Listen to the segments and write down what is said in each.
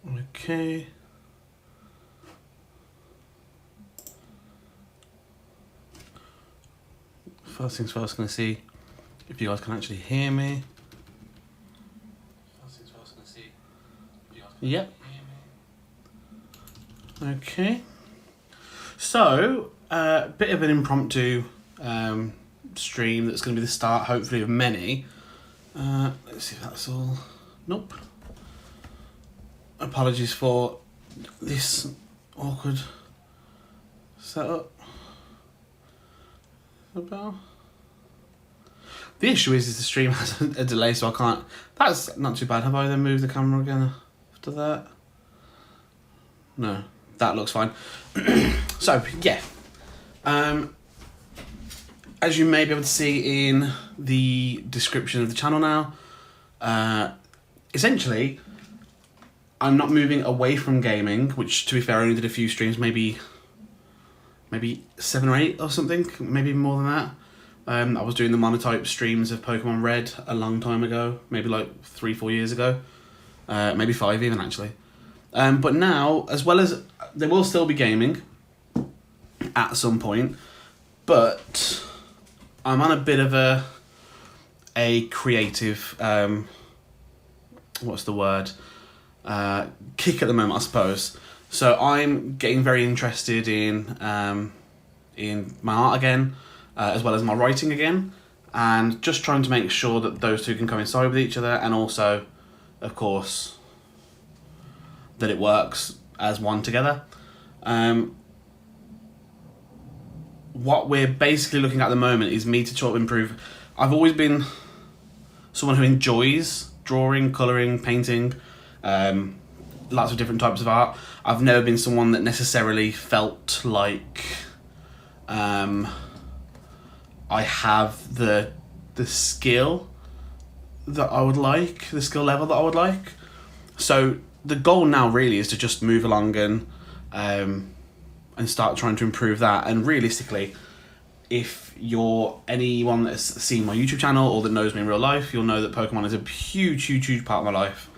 Okay. First things first, going to see if you guys can actually hear me. First things first, going to see if you guys can hear me. Okay. So, bit of an impromptu stream that's going to be the start, hopefully, of many. Let's see if that's all. Nope. Apologies for this awkward setup. About. The issue is the stream has a delay, so I can't. That's not too bad. Have I then moved the camera again after that? No, that looks fine. So yeah, as you may be able to see in the description of the channel now, essentially, I'm not moving away from gaming, which to be fair, I only did a few streams, maybe 7 or 8 or something, maybe more than that. I was doing the monotype streams of Pokemon Red a long time ago, maybe like 3-4 years ago, maybe 5 even actually. But now, as well as there will still be gaming at some point, but I'm on a bit of a creative, what's the word, kick at the moment, I suppose. So I'm getting very interested in my art again, as well as my writing again, and just trying to make sure that those two can coincide with each other, and also, of course, that it works as one together. What we're basically looking at the moment is me to sort of improve. I've always been someone who enjoys drawing, colouring, painting, lots of different types of art. I've never been someone that necessarily felt like I have the skill that I would like, the skill level that I would like. So the goal now really is to just move along and start trying to improve that. And realistically, if you're anyone that's seen my YouTube channel or that knows me in real life, you'll know that Pokemon is a huge part of my life.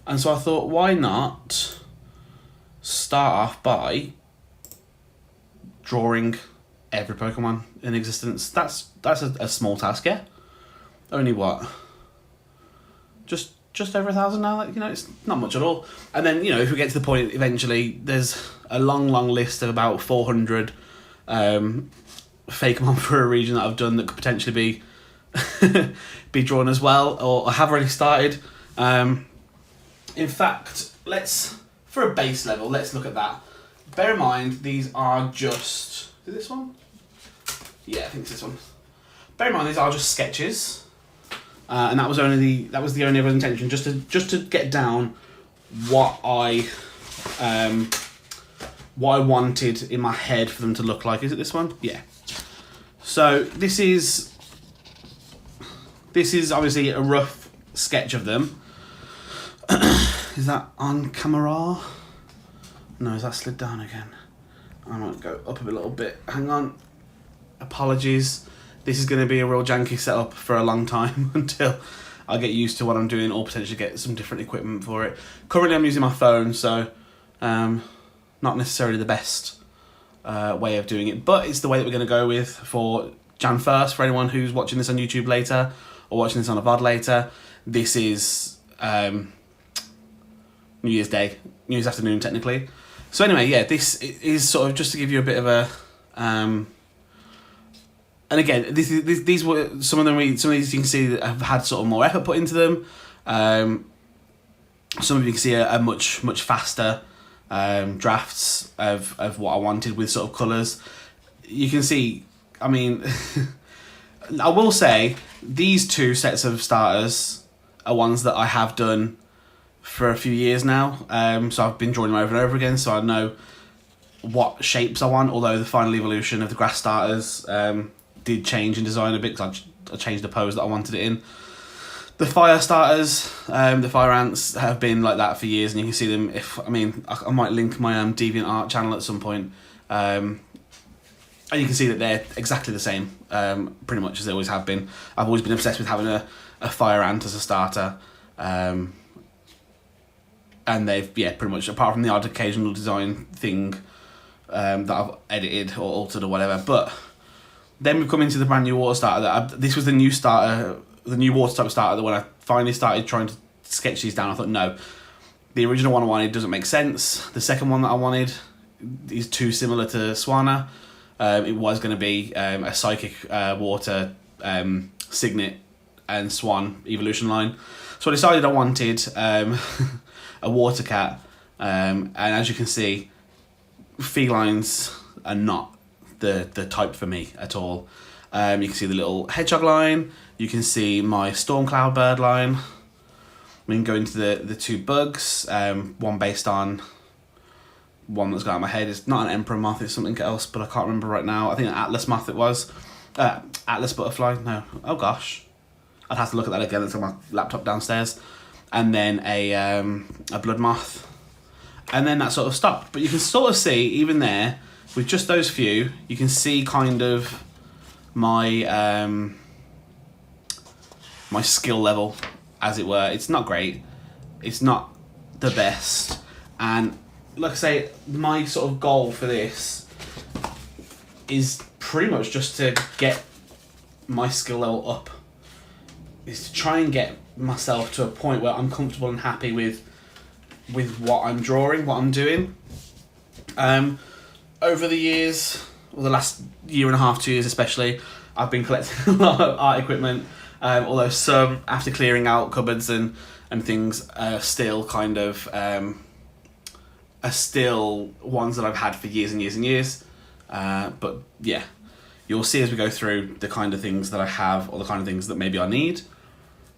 And so I thought, why not start off by drawing every Pokemon in existence? That's a small task, yeah? Only what? Just over 1,000 now, you know, it's not much at all. And then, you know, if we get to the point eventually, there's a long list of about 400 Fakemon for a region that I've done that could potentially be drawn as well, or I have already started. In fact, for a base level, let's look at that. Bear in mind, these are just... Is it this one? Yeah, I think it's this one. Bear in mind, these are just sketches. And that was the only other intention, just to get down what I wanted in my head for them to look like. Is it this one? Yeah. So this is obviously a rough sketch of them. Is that on camera? No, is that slid down again? I might go up a little bit. Hang on. Apologies. This is going to be a real janky setup for a long time until I get used to what I'm doing or potentially get some different equipment for it. Currently I'm using my phone, so not necessarily the best way of doing it, but it's the way that we're going to go with for Jan 1st. For anyone who's watching this on YouTube later or watching this on a VOD later, this is New Year's Day, New Year's afternoon technically. So anyway, yeah, this is sort of just to give you a bit of a... and again, these were some of these you can see that have had sort of more effort put into them. Some of you can see a much faster drafts of what I wanted with sort of colours. You can see, I mean, I will say these two sets of starters are ones that I have done for a few years now. So I've been drawing them over and over again, so I know what shapes I want, although the final evolution of the grass starters did change in design a bit because I changed the pose that I wanted it in. The fire starters, the fire ants have been like that for years, and you can see them. I might link my DeviantArt channel at some point, and you can see that they're exactly the same, pretty much as they always have been. I've always been obsessed with having a fire ant as a starter, and and they've pretty much, apart from the odd occasional design thing that I've edited or altered or whatever. But then we've come into the brand new water starter. This was the new starter, the new water type starter. That when I finally started trying to sketch these down, I thought, no, the original one I wanted doesn't make sense. The second one that I wanted is too similar to Swana. It was going to be a psychic water Signet and Swan evolution line. So I decided I wanted a water cat. And as you can see, felines are not the type for me at all. You can see the little hedgehog line. You can see my storm cloud bird line. We can go into the two bugs. One based on one that's got out of my head. It's not an emperor moth, it's something else, but I can't remember right now. I think an atlas moth it was. Atlas butterfly, no. Oh gosh. I'd have to look at that again. It's on my laptop downstairs. And then a blood moth. And then that sort of stopped. But you can sort of see, even there, with just those few, you can see kind of my my skill level, as it were. It's not great. It's not the best. And like I say, my sort of goal for this is pretty much just to get my skill level up. Is to try and get myself to a point where I'm comfortable and happy with what I'm drawing, what I'm doing. Over the years, or the last year and a half, 2 years especially, I've been collecting a lot of art equipment. Although some, after clearing out cupboards and things, are still kind of are still ones that I've had for years and years and years. But yeah, you'll see as we go through the kind of things that I have, or the kind of things that maybe I need.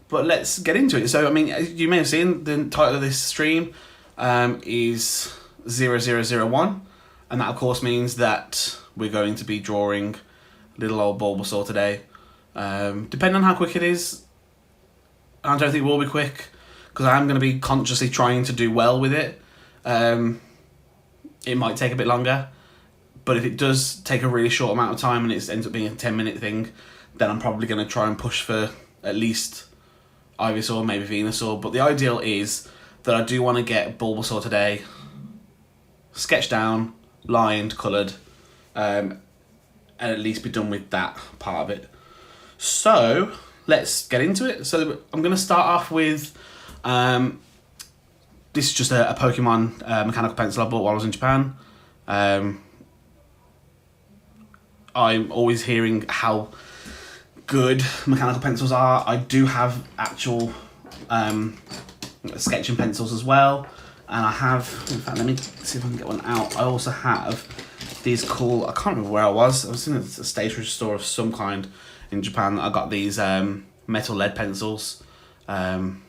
But let's get into it. So, I mean, as you may have seen, the title of this stream is 0001. And that, of course, means that we're going to be drawing little old Bulbasaur today. Depending on how quick it is, I don't think it will be quick, because I am going to be consciously trying to do well with it. It might take a bit longer, but if it does take a really short amount of time and it ends up being a 10-minute thing, then I'm probably going to try and push for at least Ivysaur, maybe Venusaur. But the ideal is that I do want to get Bulbasaur today sketched down, lined, coloured, and at least be done with that part of it. So let's get into it. So I'm going to start off with this is just a Pokemon mechanical pencil I bought while I was in Japan. I'm always hearing how good mechanical pencils are. I do have actual sketching pencils as well, and I have, in fact, let me see if I can get one out. I also have these cool, I can't remember where I was in a stationery store of some kind in Japan. I got these metal lead pencils, and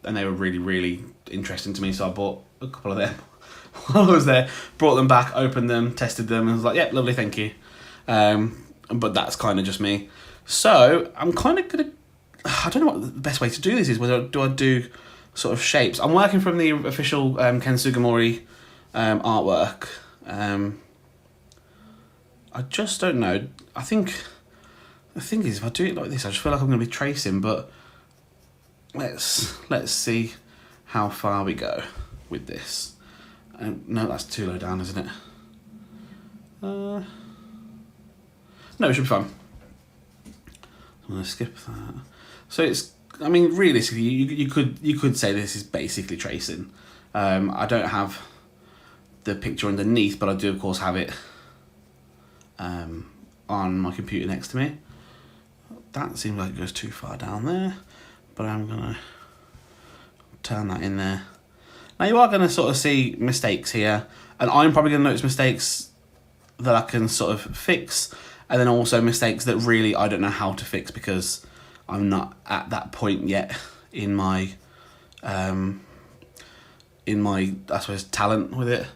they were really, really interesting to me, so I bought a couple of them while I was there, brought them back, opened them, tested them, and was like, yep, lovely, thank you. But that's kind of just me. So I'm kind of gonna, I don't know what the best way to do this is. Whether do I do sort of shapes? I'm working from the official Ken Sugimori artwork. I just don't know. I think the thing is, if I do it like this, I just feel like I'm going to be tracing. But let's see how far we go with this. No, that's too low down, isn't it? No, it should be fine. I'm going to skip that. So it's, I mean, realistically, you could say this is basically tracing. I don't have the picture underneath, but I do, of course, have it on my computer next to me. That seems like it goes too far down there, but I'm going to turn that in there. Now, you are going to sort of see mistakes here, and I'm probably going to notice mistakes that I can sort of fix, and then also mistakes that really I don't know how to fix because I'm not at that point yet in my I suppose talent with it.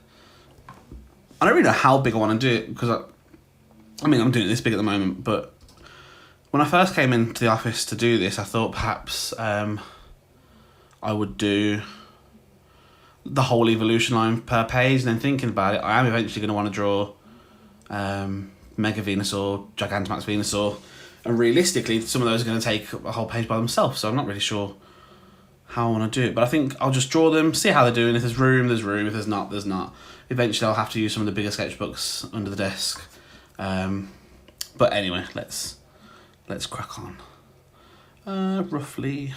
I don't really know how big I want to do it because I mean I'm doing it this big at the moment, but when I first came into the office to do this, I thought perhaps I would do the whole evolution line per page, and then thinking about it, I am eventually going to want to draw Mega Venusaur, Gigantamax Venusaur, and realistically some of those are going to take a whole page by themselves, so I'm not really sure how I want to do it. But I think I'll just draw them, see how they're doing. If there's room, there's room. If there's not, there's not. Eventually I'll have to use some of the bigger sketchbooks under the desk. But anyway, let's crack on. Roughly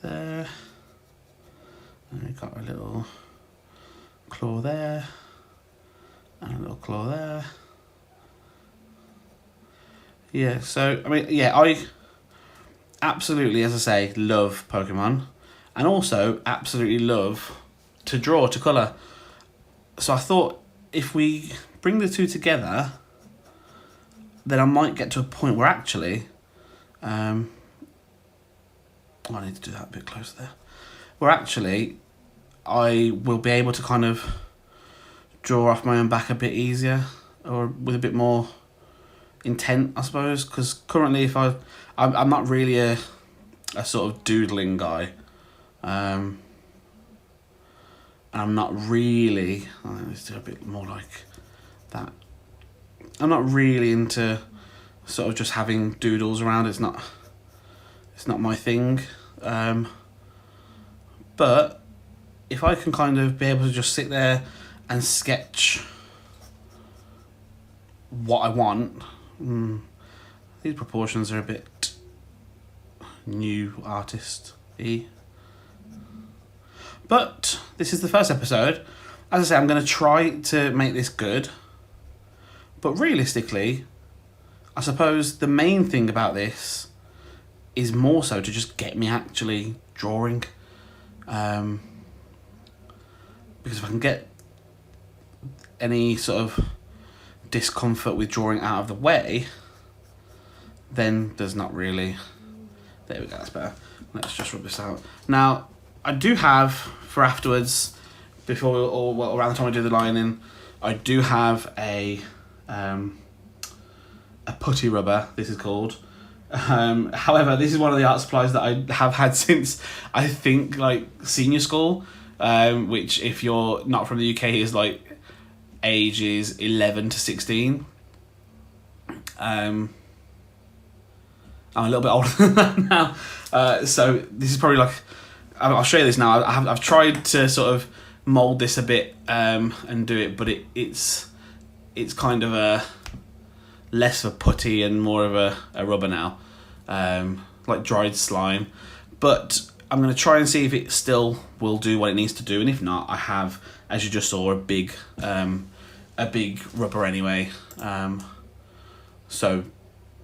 there. And we've got a little claw there. And a little claw there. Yeah, so, I mean, yeah, I absolutely, as I say, love Pokemon. And also absolutely love to draw, to colour. So I thought if we bring the two together, then I might get to a point where actually... I need to do that a bit closer there. Where actually I will be able to kind of draw off my own back a bit easier, or with a bit more intent, I suppose. Because currently, if I'm not really a sort of doodling guy, and I'm not really. Let's do a bit more like that. I'm not really into sort of just having doodles around. It's not my thing. But if I can kind of be able to just sit there and sketch what I want, these proportions are a bit new artist-y. But this is the first episode. As I say, I'm going to try to make this good. But realistically, I suppose the main thing about this is more so to just get me actually drawing. Because if I can get any sort of discomfort with drawing out of the way, then there's not really... There we go, that's better. Let's just rub this out. Now, I do have, for afterwards, before or well, around the time I do the lining, I do have a putty rubber, this is called. However, this is one of the art supplies that I have had since, I think, like, senior school, which, if you're not from the UK, is, like, ages 11 to 16. I'm a little bit older than that now. So this is probably like... I'll show you this now. I've tried to sort of mould this a bit and do it, but it's kind of a... less of a putty and more of a rubber now, like dried slime. But I'm going to try and see if it still will do what it needs to do, and if not, I have, as you just saw, a big rubber anyway, so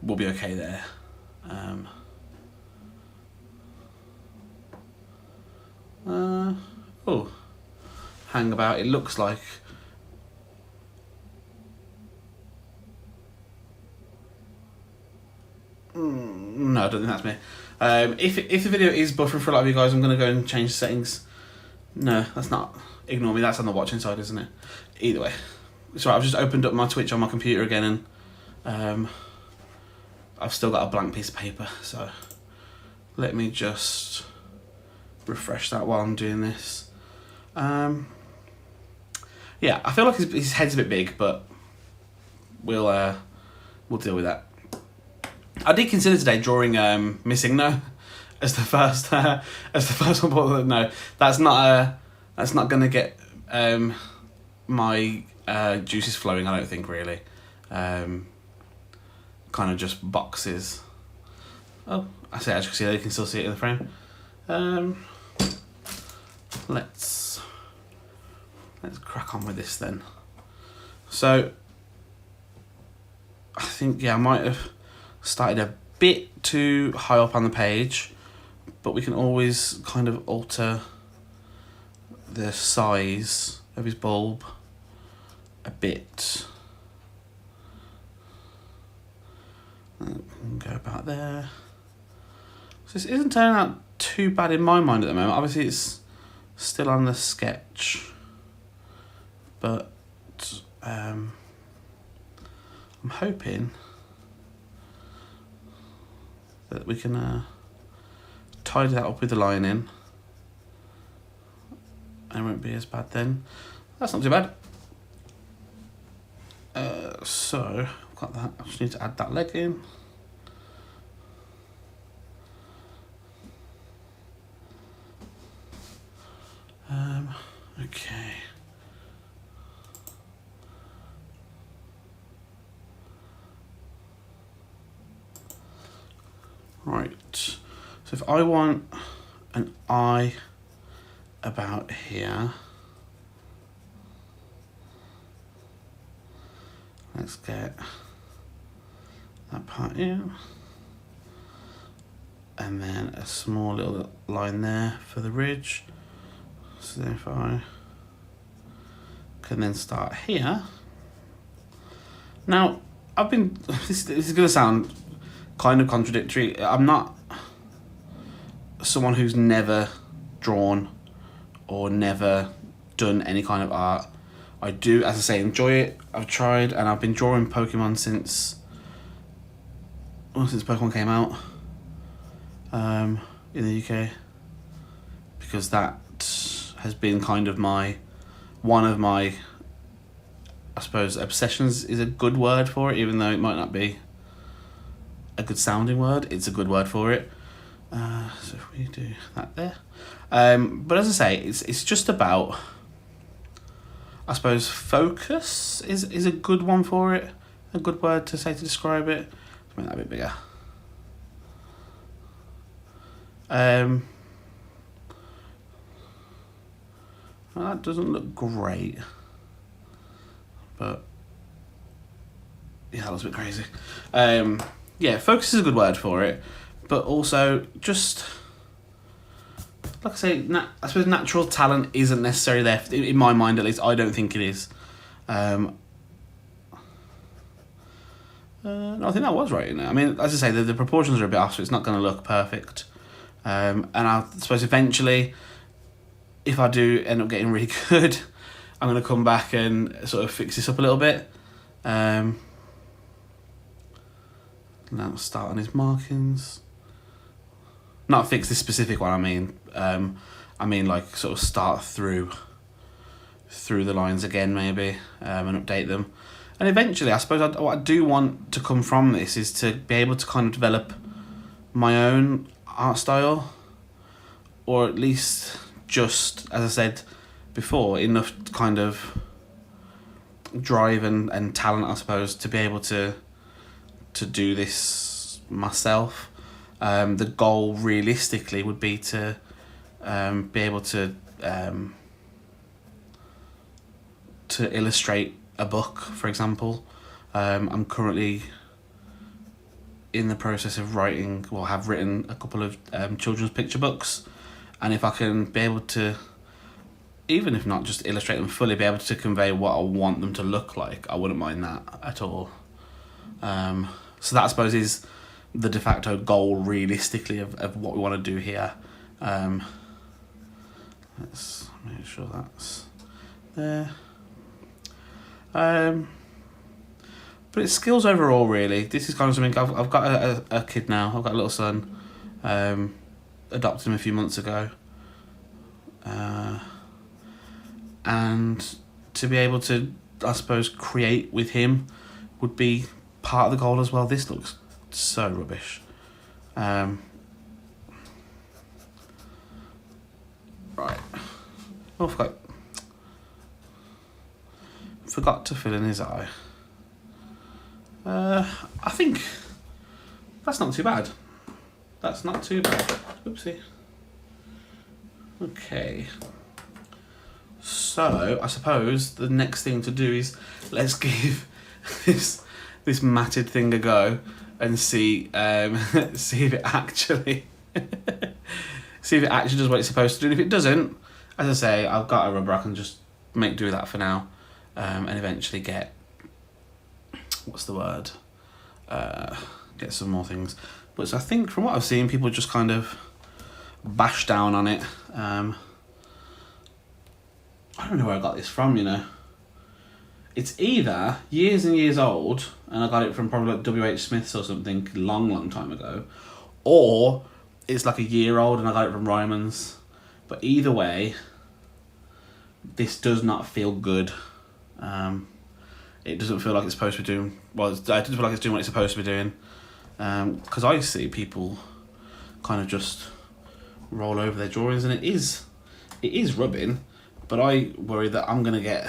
we'll be okay there. Oh, hang about. It looks like... No, I don't think that's me. If the video is buffering for a lot of you guys, I'm going to go and change the settings. No, that's not. Ignore me, that's on the watching side, isn't it? Either way. It's right, I've just opened up my Twitch on my computer again, and I've still got a blank piece of paper, so let me just refresh that while I'm doing this. Yeah, I feel like his head's a bit big, but we'll deal with that. I did consider today drawing Missing No as the first one, but no, that's not going to get my juices flowing. I don't think really. Kind of just boxes. Oh, I say, as you can see, you can still see it in the frame. Let's crack on with this then. So I think, yeah, I might have started a bit too high up on the page, but we can always kind of alter the size of his bulb a bit. Go about there. So this isn't turning out too bad in my mind at the moment. Obviously it's still on the sketch, but I'm hoping that we can tidy that up with the lining, and it won't be as bad then. That's not too bad. So I've got that. I just need to add that leg in. Okay. Right. So if I want an eye about here, let's get that part in. And then a small little line there for the ridge. So then if I can then start here. Now, I've been, this is going to sound kind of contradictory. I'm not someone who's never drawn or never done any kind of art. I do, as I say, enjoy it. I've tried, and I've been drawing Pokemon since Pokemon came out in the UK, because that has been kind of one of my, I suppose, obsessions is a good word for it, even though it might not be a good sounding word. It's a good word for it. So if we do that there, but as I say, it's just about, I suppose, focus is a good one for it, a good word to say to describe it. Let's make that a bit bigger. Well, that doesn't look great, but yeah, that was a bit crazy. Yeah, focus is a good word for it, but also just, like I say, I suppose natural talent isn't necessarily there, in my mind at least. I don't think it is. No, I think that was right, you know. I mean, as I say, the proportions are a bit off, so it's not going to look perfect. And I suppose eventually, if I do end up getting really good, I'm going to come back and sort of fix this up a little bit. Now start on his markings. Not fix this specific one, I mean like sort of start through the lines again maybe, and update them. And eventually, I suppose what I do want to come from this is to be able to kind of develop my own art style, or at least just, as I said before, enough kind of drive and talent, I suppose, to be able to do this myself. The goal realistically would be to be able to illustrate a book, for example. I'm currently in the process of writing, well, have written a couple of children's picture books, and if I can be able to, even if not just illustrate them fully, be able to convey what I want them to look like, I wouldn't mind that at all. So that, I suppose, is the de facto goal realistically of what we want to do here. Let's make sure that's there. But it's skills overall, really. This is kind of something, I've got a kid now. I've got a little son. Adopted him a few months ago. And to be able to, I suppose, create with him would be part of the goal as well. This looks so rubbish. Right. Oh, forgot to fill in his eye. I think that's not too bad. That's not too bad. Oopsie. Okay. So I suppose the next thing to do is let's give this matted thing a go and see see if it actually does what it's supposed to do. And if it doesn't, as I say, I've got a rubber. I can just make do with that for now, and eventually get, what's the word? Get some more things. But so I think from what I've seen, people just kind of bash down on it. I don't know where I got this from, you know. It's either years and years old, and I got it from probably like W.H. Smith's or something long time ago, or it's like a year old and I got it from Ryman's. But either way, this does not feel good. It doesn't feel like it's supposed to be doing, well, it doesn't feel like it's doing what it's supposed to be doing. Because I see people kind of just roll over their drawings, and it is rubbing, But I worry that I'm going to get...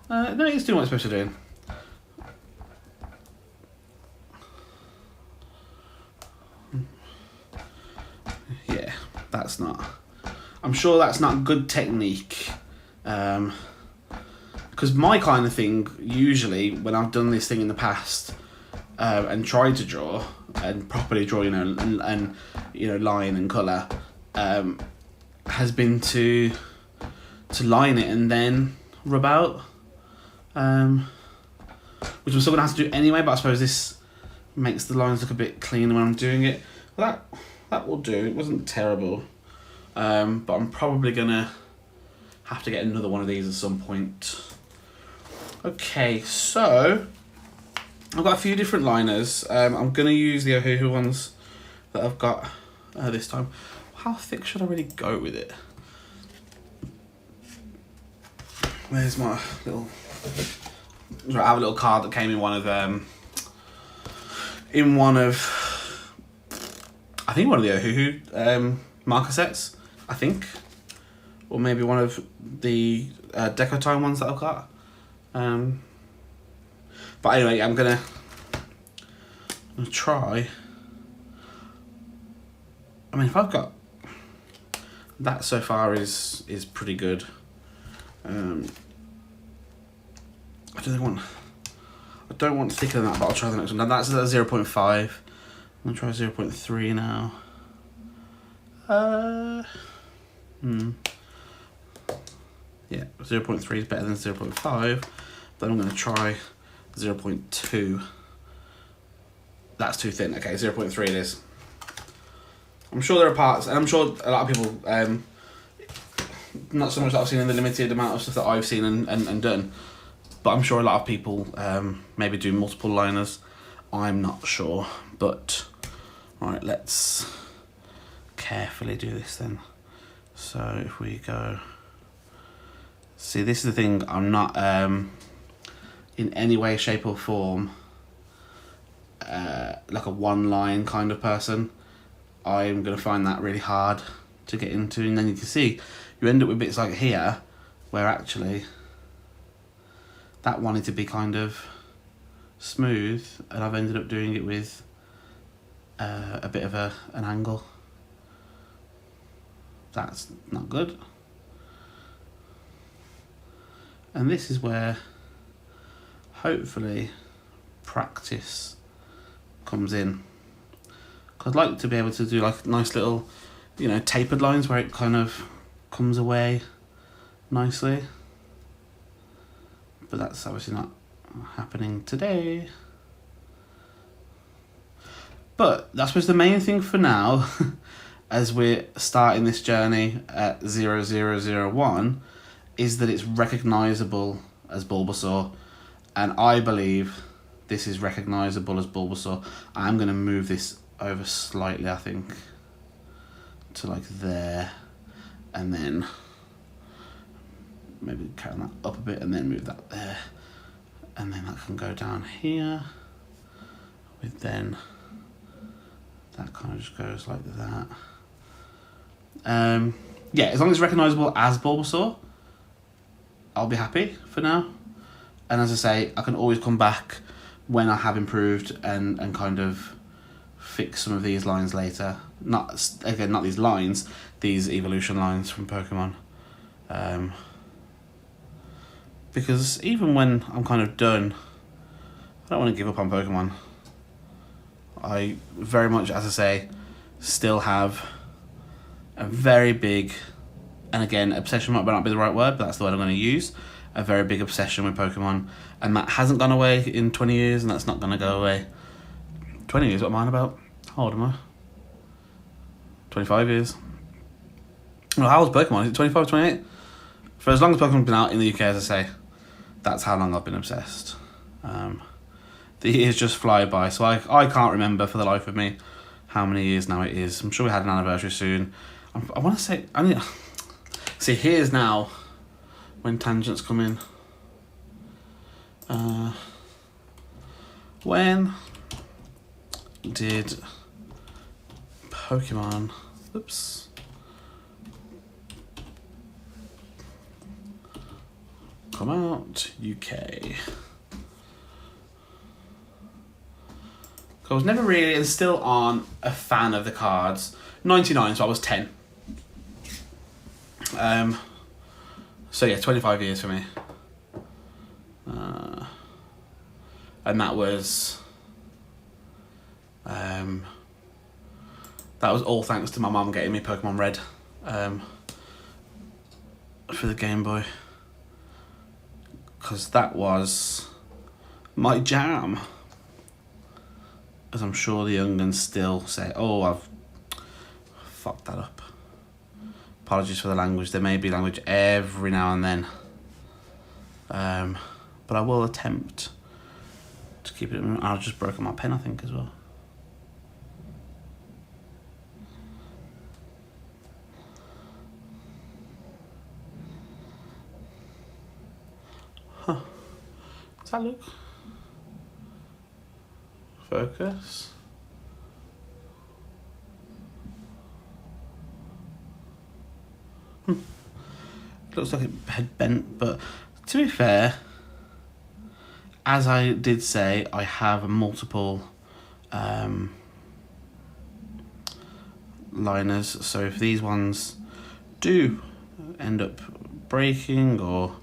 no, it's doing what it's supposed to do. Yeah, that's not... I'm sure that's not good technique. Because my kind of thing, usually, when I've done this thing in the past and tried to draw, and properly draw, and line and colour, has been to line it and then rub out. Which I'm still going to have to do anyway, but I suppose this makes the lines look a bit cleaner when I'm doing it. Well, that will do. It wasn't terrible. But I'm probably going to have to get another one of these at some point. Okay, so I've got a few different liners. I'm going to use the Ohuhu ones that I've got this time. How thick should I really go with it? Where's my little... I have a little card that came in one of I think one of the Ohuhu marker sets, I think. Or maybe one of the Deco Time ones that I've got. But anyway, I'm gonna try. I mean, if I've got that so far is pretty good. I don't want thicker than that, but I'll try the next one. Now that's at 0.5. I'm gonna try 0.3 now. Yeah, 0.3 is better than 0.5. Then I'm gonna try 0.2. That's too thin. Okay, 0.3 it is. I'm sure there are parts, and I'm sure a lot of people, not so much that I've seen in the limited amount of stuff that I've seen and done, but I'm sure a lot of people maybe do multiple liners. I'm not sure, but alright, let's carefully do this then. So if we go, see, this is the thing, I'm not in any way, shape or form like a one line kind of person. I'm going to find that really hard to get into, and then you can see you end up with bits like here where actually that wanted to be kind of smooth, and I've ended up doing it with a bit of an angle. That's not good. And this is where hopefully practice comes in. I'd like to be able to do like nice little, tapered lines where it kind of comes away nicely. But that's obviously not happening today. But I suppose the main thing for now, as we're starting this journey at 0001, is that it's recognisable as Bulbasaur. And I believe this is recognisable as Bulbasaur. I'm going to move this over slightly, I think, to like there, and then maybe carry that up a bit and then move that there, and then that can go down here with then that kind of just goes like that. Yeah, as long as it's recognisable as Bulbasaur, I'll be happy for now. And as I say, I can always come back when I have improved and kind of fix some of these lines later. Not these lines, these evolution lines from Pokemon. Because even when I'm kind of done, I don't want to give up on Pokemon. I very much, as I say, still have a very big, and again, obsession might not be the right word, but that's the word I'm going to use, a very big obsession with Pokemon, and that hasn't gone away in 20 years, and that's not going to go away. 20 years, what am I on about? How old am I? 25 years. Well, how old's Pokemon? Is it 25, 28? For as long as Pokemon's been out in the UK, as I say, that's how long I've been obsessed. The years just fly by, so I can't remember for the life of me how many years now it is. I'm sure we had an anniversary soon. I want to say... See, here's now when tangents come in. When did Pokemon... Oops. come out? UK. I was never really, and still aren't, a fan of the cards. 99, so I was 10. So yeah, 25 years for me. And that was all thanks to my mum getting me Pokemon Red for the Game Boy, because that was my jam. As I'm sure the young ones still say, oh, I've fucked that up. Apologies for the language. There may be language every now and then. But I will attempt to keep it. I've just broken my pen, I think, as well. Huh. Does that look? Focus. Looks like it had bent, but to be fair, as I did say, I have multiple liners, so if these ones do end up breaking or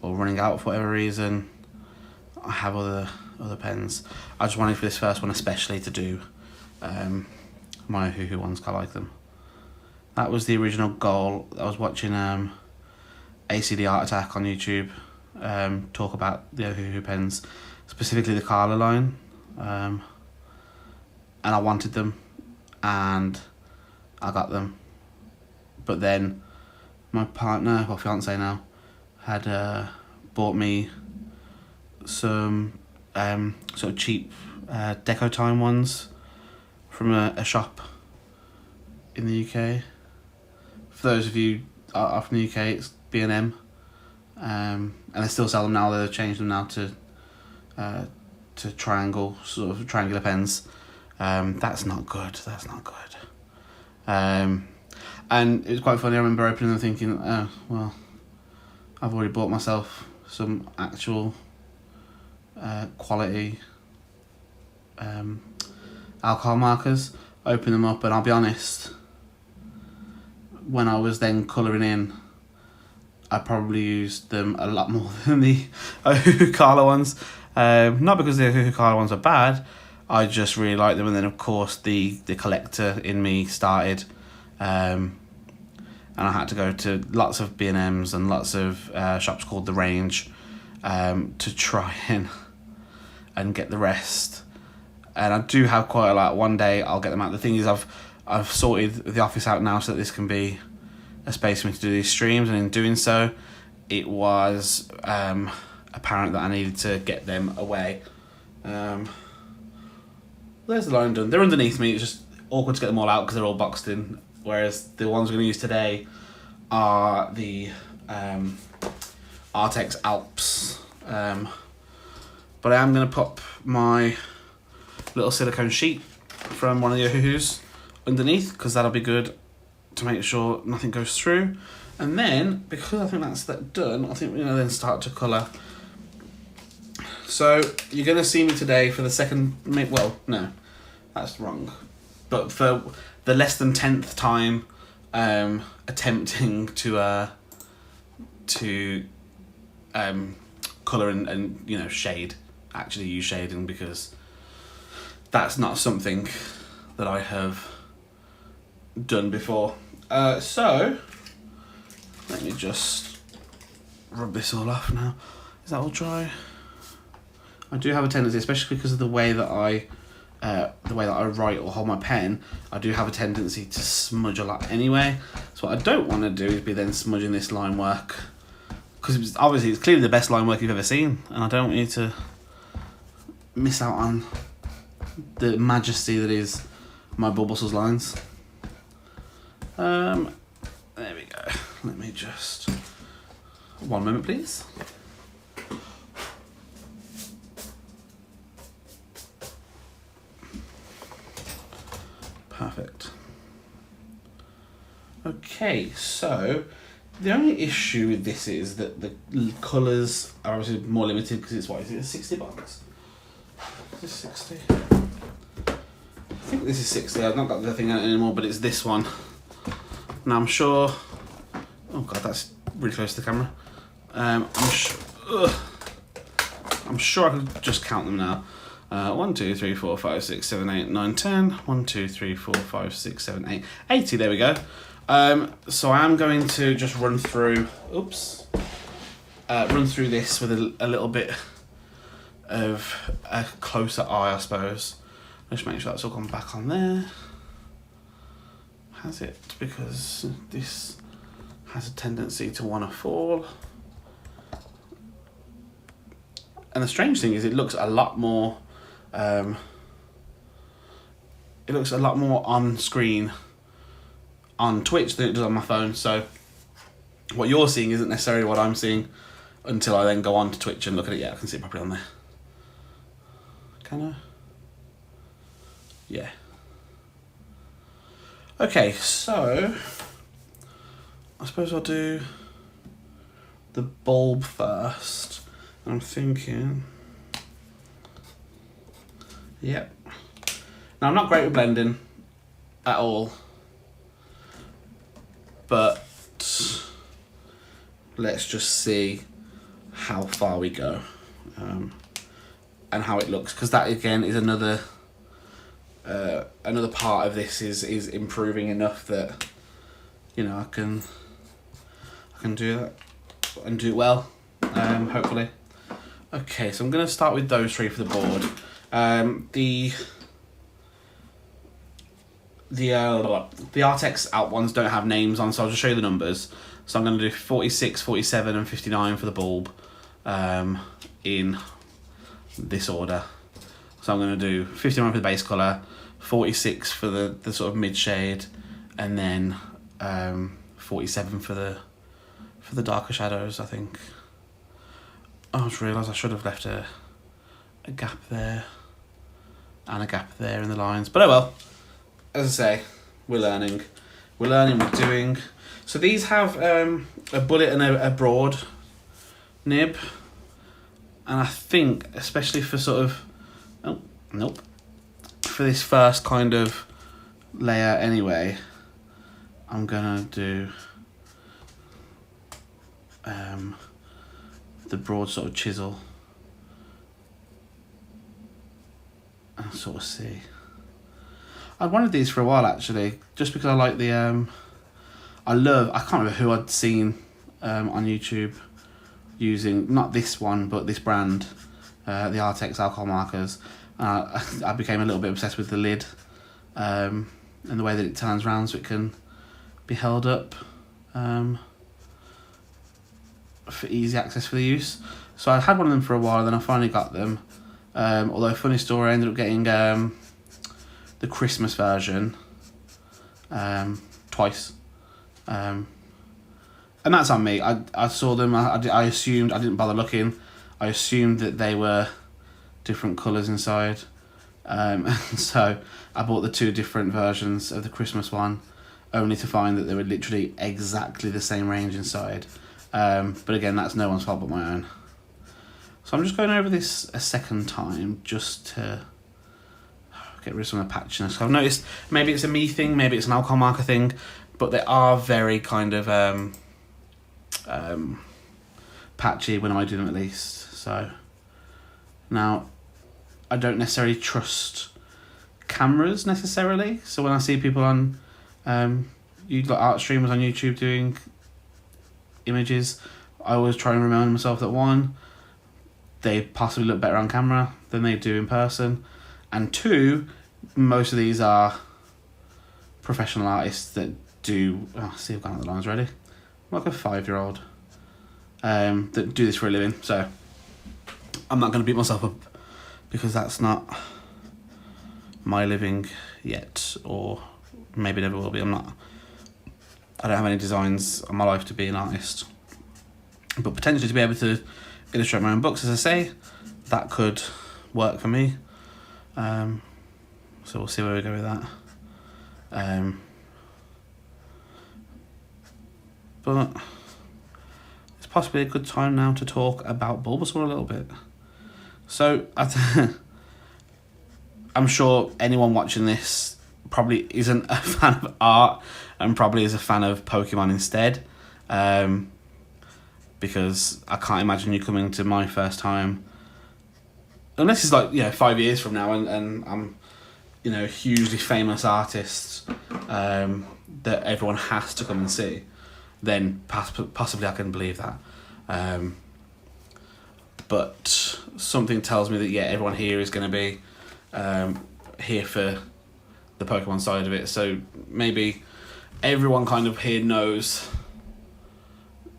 running out for whatever reason, I have other pens. I just wanted for this first one especially to do my Hoo-Hoo ones, 'cause I like them. That was the original goal. I was watching ACD Art Attack on YouTube talk about the Hoo-Hoo pens, specifically the Carla line, and I wanted them, and I got them. But then my partner, or fiance now, had bought me some sort of cheap Deco Time ones from a shop in the UK. For those of you are from the UK, it's B&M, and they still sell them now. They've changed them now to triangular pens. That's not good. And it was quite funny. I remember opening them thinking, oh well, I've already bought myself some actual quality alcohol markers. Open them up, and I'll be honest, when I was then colouring in, I probably used them a lot more than the Carla ones. Not because the Carla ones are bad, I just really like them. And then of course the collector in me started, and I had to go to lots of B&Ms and lots of shops called The Range to try and get the rest. And I do have quite a lot. One day I'll get them out. The thing is, I've sorted the office out now so that this can be a space for me to do these streams, and in doing so, it was apparent that I needed to get them away. There's the line done. They're underneath me. It's just awkward to get them all out because they're all boxed in. Whereas the ones we're going to use today are the Artex Alps. But I am going to pop my little silicone sheet from one of the Hoo-Hoos underneath, because that'll be good to make sure nothing goes through. And then, because I think that's that done, I think we're going to then start to colour. So you're going to see me today for the second, well, no, that's wrong. But for the less than 10th time attempting to colour and shade, actually use shading, because that's not something that I have done before. So let me just rub this all off now. Is that all dry? I do have a tendency, especially because of the way that I write or hold my pen, I do have a tendency to smudge a lot anyway. So what I don't want to do is be then smudging this line work, because obviously it's clearly the best line work you've ever seen, and I don't want you to miss out on the majesty that is my Bulbasaur's lines. There we go. Let me just... One moment, please. Perfect. Okay, so The only issue with this is that the colours are obviously more limited because it's, what is it, 60 bucks? Is this 60? I think this is 60. I've not got the thing out anymore, but it's this one. Now I'm sure. Oh god, that's really close to the camera. I'm sure I could just count them now. 1, 2, 3, 4, 5, 6, 7, 8, 9, 10. 1, 2, 3, 4, 5, 6, 7, 8, 80. There we go. So I am going to just run through. Run through this with a little bit of a closer eye, I suppose. Just make sure that's all gone back on there. Has it? Because this has a tendency to want to fall. And the strange thing is, it looks a lot more. It looks a lot more on screen on Twitch than it does on my phone. So what you're seeing isn't necessarily what I'm seeing until I then go on to Twitch and look at it. Yeah, I can see it properly on there. Can I? Yeah. Okay, so I suppose I'll do the bulb first. I'm thinking, yep. Now I'm not great with blending at all, but let's just see how far we go and how it looks, because that again is another part of this is improving enough that, you know, I can do that and do it well, hopefully. Okay, so I'm going to start with those three for the board. The Artex out ones don't have names on, so I'll just show you the numbers. So I'm going to do 46, 47 and 59 for the bulb in this order. So I'm going to do 59 for the base colour, 46 for the sort of mid shade, and then 47 for the darker shadows, I think. I just realised I should have left a gap there and a gap there in the lines. But oh well, as I say, we're learning, we're doing. So these have a bullet and a broad nib. And I think, especially for sort of, oh, nope, for this first kind of layer anyway, I'm gonna do the broad sort of chisel and sort of see. I wanted these for a while actually, just because I like the I can't remember who I'd seen on YouTube using, not this one, but this brand, the Artex alcohol markers. I became a little bit obsessed with the lid and the way that it turns around so it can be held up for easy access for the use. So I had one of them for a while, then I finally got them. Although, funny story, I ended up getting the Christmas version twice. And that's on me. I saw them, I assumed, I didn't bother looking, I assumed that they were different colours inside. So I bought the two different versions of the Christmas one, only to find that they were literally exactly the same range inside. But again, that's no one's fault but my own. So I'm just going over this a second time just to get rid of some of the patchiness. I've noticed maybe it's a me thing, maybe it's an alcohol marker thing, but they are very kind of patchy when I do them at least. So now I don't necessarily trust cameras necessarily. So when I see people on like art streamers on YouTube doing images, I always try and remind myself that one, they possibly look better on camera than they do in person, and two, most of these are professional artists that do, see I've gone out the lines already, I'm like a 5-year-old that do this for a living, so I'm not going to beat myself up because that's not my living yet, or maybe never will be. I don't have any designs on my life to be an artist, but potentially to be able to illustrate my own books, as I say, that could work for me. So we'll see where we go with that. But possibly a good time now to talk about Bulbasaur a little bit. So, I'm sure anyone watching this probably isn't a fan of art and probably is a fan of Pokemon instead. Because I can't imagine you coming to my first time, unless it's like 5 years from now and I'm a hugely famous artist that everyone has to come and see, then possibly I can believe that. But something tells me that everyone here is going to be here for the Pokemon side of it, so maybe everyone kind of here knows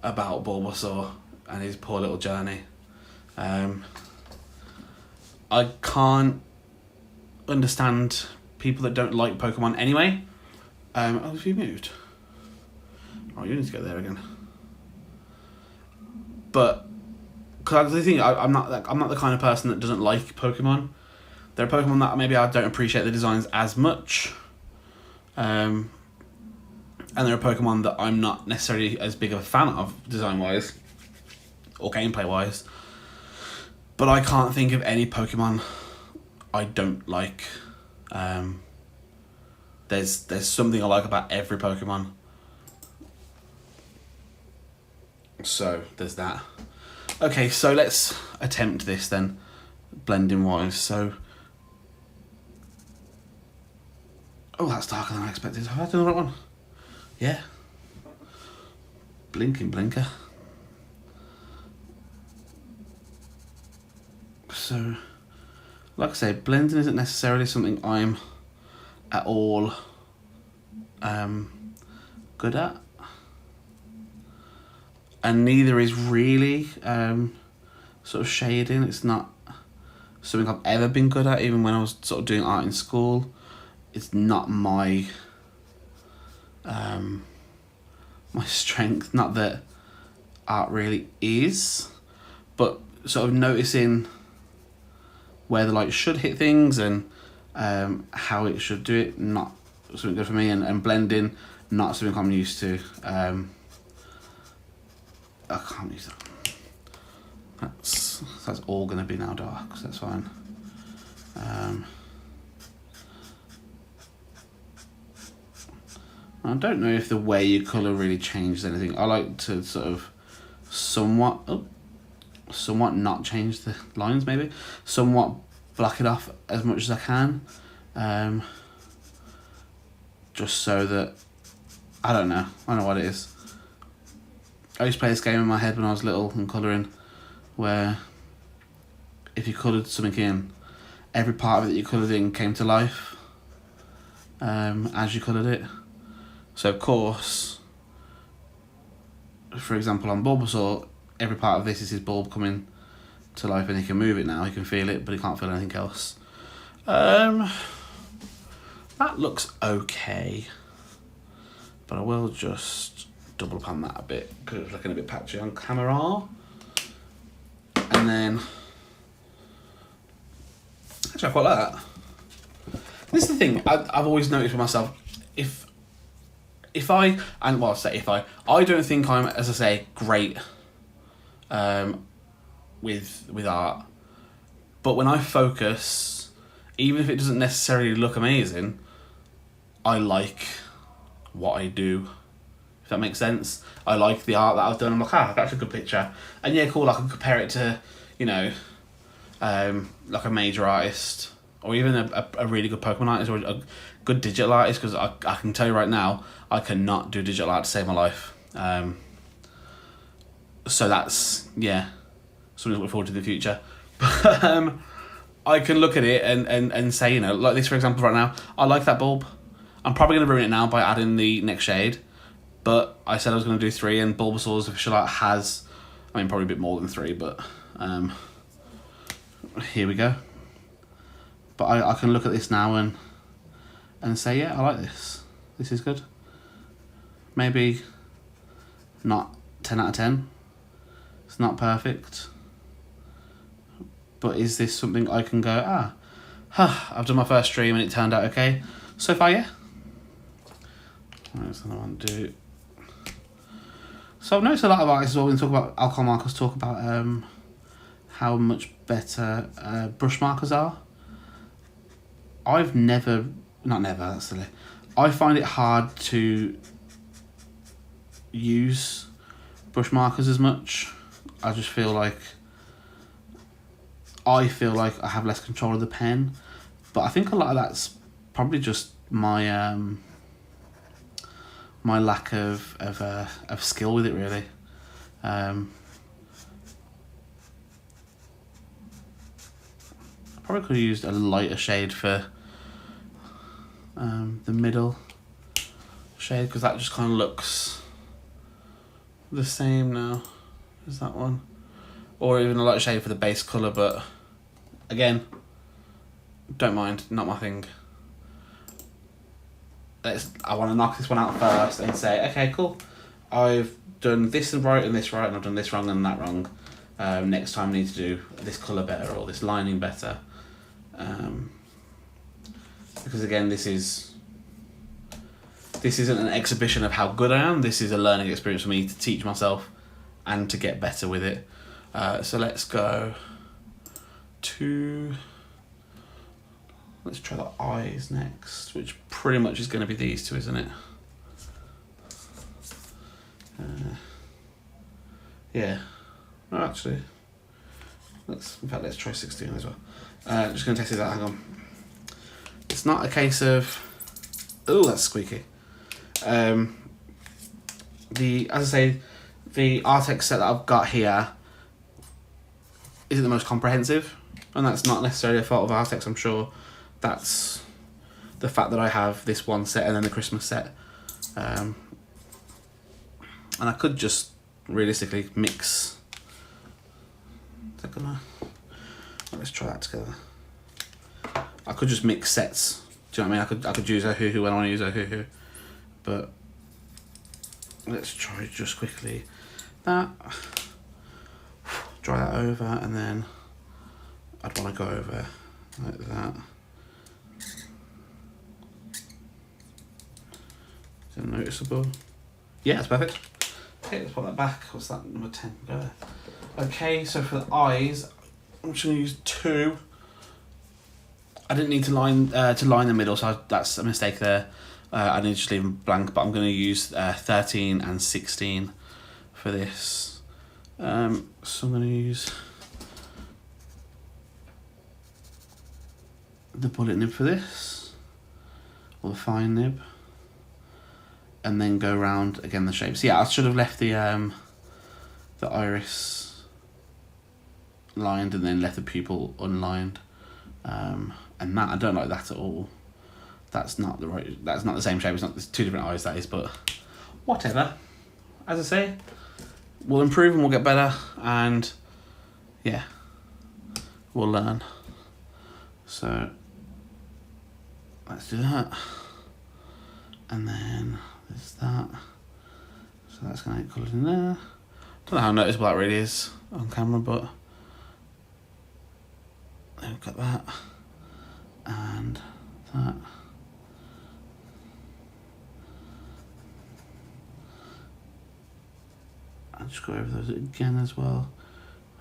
about Bulbasaur and his poor little journey. I can't understand people that don't like Pokemon anyway. Have you moved? Oh, you need to go there again. But because the thing, I'm not the kind of person that doesn't like Pokemon. There are Pokemon that maybe I don't appreciate the designs as much. And there are Pokemon that I'm not necessarily as big of a fan of design-wise or gameplay-wise. But I can't think of any Pokemon I don't like. There's something I like about every Pokemon. So, there's that. Okay, so let's attempt this then, blending-wise. So, oh, that's darker than I expected. Have I done the right one? Yeah. Blinking blinker. So, like I say, blending isn't necessarily something I'm at all good at. And neither is really sort of shading. It's not something I've ever been good at, even when I was sort of doing art in school. It's not my my strength. Not that art really is, but sort of noticing where the light should hit things and how it should do it, not something good for me, and blending, not something I'm used to. I can't use that. That's all going to be now dark, so that's fine. I don't know if the way you colour really changes anything. I like to sort of somewhat not change the lines, maybe. Somewhat black it off as much as I can. Just so that, I don't know what it is. I used to play this game in my head when I was little and colouring, where if you coloured something in, every part of it that you coloured in came to life as you coloured it. So of course, for example on Bulbasaur, every part of this is his bulb coming to life and he can move it now, he can feel it, but he can't feel anything else. That looks okay, but I will just double pan that a bit because it's looking a bit patchy on camera. And then, actually I quite like that. This is the thing, I've always noticed for myself, I don't think I'm, as I say, great with art, but when I focus, even if it doesn't necessarily look amazing, I like what I do, if that makes sense. I like the art that I've done. I'm like, that's a good picture, and yeah, cool, I can compare it to, like a major artist, or even a really good Pokemon artist, or a good digital artist, because I can tell you right now, I cannot do digital art to save my life. So that's, yeah, something to look forward to in the future. But I can look at it and say, like this, for example, right now, I like that bulb. I'm probably going to ruin it now by adding the next shade, but I said I was going to do 3, and Bulbasaur's official art has, probably a bit more than 3, but here we go. But I can look at this now and say, yeah, I like this. This is good. Maybe not 10 out of 10. It's not perfect. But is this something I can go, I've done my first stream and it turned out okay? So far, yeah. That's what I want to do. So I've noticed a lot of artists as well when they talk about alcohol markers talk about how much better brush markers are. I've never, not never, that's silly. I find it hard to use brush markers as much. I just feel like I have less control of the pen, but I think a lot of that's probably just my my lack of skill with it, really. I probably could have used a lighter shade for the middle shade, because that just kind of looks the same now as that one, or even a lighter shade for the base colour, but again, don't mind, not my thing. I want to knock this one out first and say, okay, cool, I've done this right and this right, and I've done this wrong and that wrong. Next time I need to do this colour better or this lining better. Because again, this isn't an exhibition of how good I am. This is a learning experience for me to teach myself and to get better with it. So let's go to... Let's try the eyes next, which pretty much is going to be these two, isn't it? Yeah. Oh, actually, let's try 16 as well. Just going to test it out. Hang on. It's not a case of... Oh, that's squeaky. As I say, the Artex set that I've got here isn't the most comprehensive, and that's not necessarily a fault of Artex, I'm sure. That's the fact that I have this one set and then the Christmas set. And I could just realistically mix... Is that gonna... Let's try that together. I could just mix sets. Do you know what I mean? I could use Ohuhu when I want to use Ohuhu. But let's try just quickly that. Dry that over, and then I'd want to go over like that. Is it noticeable? Yeah, it's perfect. Okay, let's put that back. What's that? Number 10. Go there. Okay, so for the eyes, I'm just going to use 2. I didn't need to line the middle, so that's a mistake there. I need to just leave them blank, but I'm going to use 13 and 16 for this. So I'm going to use the bullet nib for this, or the fine nib, and then go around again the shapes. Yeah, I should have left the iris lined and then left the pupil unlined. And that, I don't like that at all. That's not the same shape. It's 2 different eyes, that is, but whatever. As I say, we'll improve and we'll get better, and yeah, we'll learn. So let's do that, and then there's that. So that's gonna get coloured in there. Don't know how noticeable that really is on camera, but we've got that and that. I'll just go over those again as well.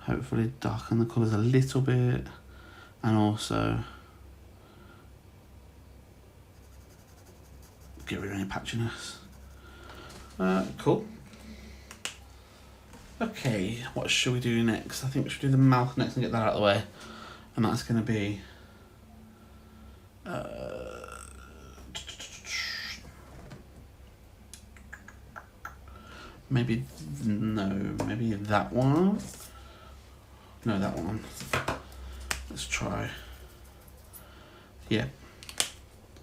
Hopefully darken the colours a little bit, and also get rid of any patchiness. Cool. Okay, what should we do next? I think we should do the mouth next and get that out of the way. And that's going to be... maybe that one. No, that one. Let's try. Yeah.